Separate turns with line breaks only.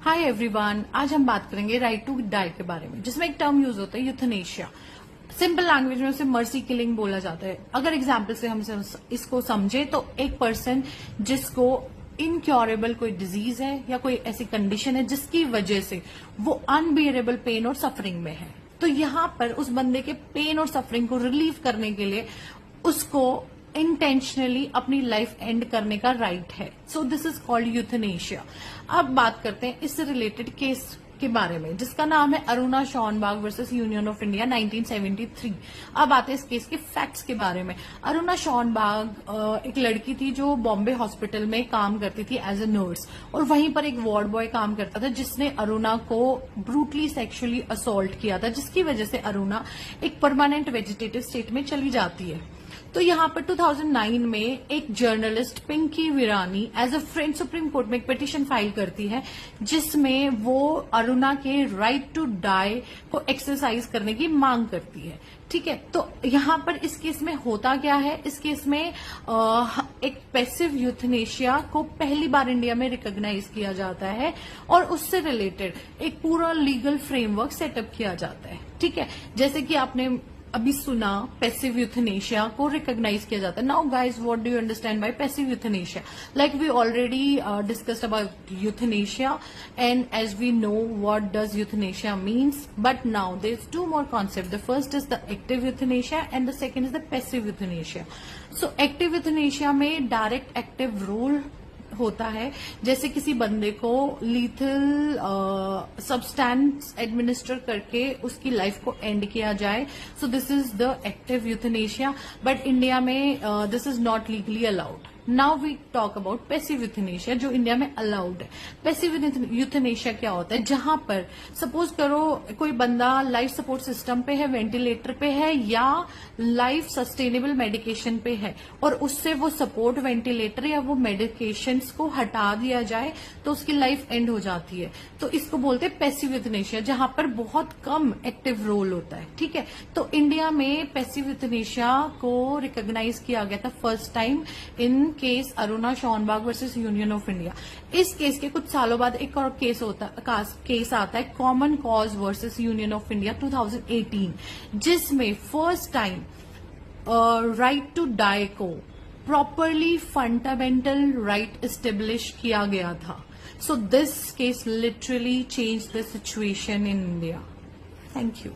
Hi everyone, आज हम बात करेंगे राइट टू डाई के बारे में, जिसमें एक टर्म यूज होता है यूथनेशिया। सिंपल लैंग्वेज में उसे मर्सी किलिंग बोला जाता है। अगर एग्जाम्पल से हम इसको समझे तो एक पर्सन जिसको इनक्योरेबल कोई डिजीज है या कोई ऐसी कंडीशन है जिसकी वजह से वो अनबियरेबल पेन और सफरिंग में है, तो यहाँ पर उस बंदे के पेन और सफरिंग को रिलीव करने के लिए उसको इंटेंशनली अपनी लाइफ एंड करने का राइट है। सो दिस इज कॉल्ड यूथनेशिया। अब बात करते हैं इससे रिलेटेड केस के बारे में, जिसका नाम है Aruna Shanbaug versus Union of India 1973। अब आते हैं इस केस के फैक्ट्स के बारे में। अरुणा शॉनबाग एक लड़की थी जो बॉम्बे हॉस्पिटल में काम करती थी एज ए नर्स, और वहीं पर एक वार्ड बॉय काम करता था जिसने अरुणा को ब्रूटली सेक्सुअली असॉल्ट किया था, जिसकी वजह से अरुणा एक परमानेंट वेजिटेटिव स्टेट में चली जाती है। तो यहाँ पर 2009 में एक journalist Pinki Virani as a friend Supreme Court में एक पिटीशन फाइल करती है, जिसमें वो अरुणा के राइट टू डाई को एक्सरसाइज करने की मांग करती है। ठीक है, तो यहाँ पर इस केस में होता क्या है, इस केस में एक पैसिव यूथनेशिया को पहली बार इंडिया में रिकॉग्नाइज किया जाता है और उससे रिलेटेड एक पूरा लीगल फ्रेमवर्क सेटअप किया जाता है। ठीक है, जैसे कि आपने अभी सुना पैसिव यूथनेशिया को रिकॉग्नाइज किया जाता है। Now guys, what do you understand by passive euthanasia? Like we already discussed about euthanasia and as we know what does euthanasia means, but now there is two more concept. The first is the active euthanasia and the second is the passive euthanasia. So active euthanasia में direct active role होता है, जैसे किसी बंदे को lethal substance administer करके उसकी life को एंड किया जाए। So this is the active euthanasia, but India में this is not legally allowed. Now we talk about passive euthanasia, जो इंडिया में अलाउड है। पैसिव यूथनेशिया क्या होता है? जहां पर सपोज करो कोई बंदा लाइफ सपोर्ट सिस्टम पे है, वेंटिलेटर पे है या लाइफ सस्टेनेबल मेडिकेशन पे है, और उससे वो सपोर्ट वेंटिलेटर या वो मेडिकेशंस को हटा दिया जाए तो उसकी लाइफ एंड हो जाती है। तो इसको बोलते हैं पैसिव यूथनेशिया, जहां पर बहुत कम एक्टिव रोल होता है। ठीक है, तो इंडिया में पैसिव यूथनेशिया को रिकॉग्नाइज किया गया था first time in case Aruna Shanbaug versus Union of India. इस केस के कुछ सालों बाद एक और केस आता है common cause versus Union of India 2018, जिसमें first time right to die को प्रॉपरली फंडामेंटल राइट एस्टेब्लिश किया गया था। So this case literally change the situation in India. Thank you.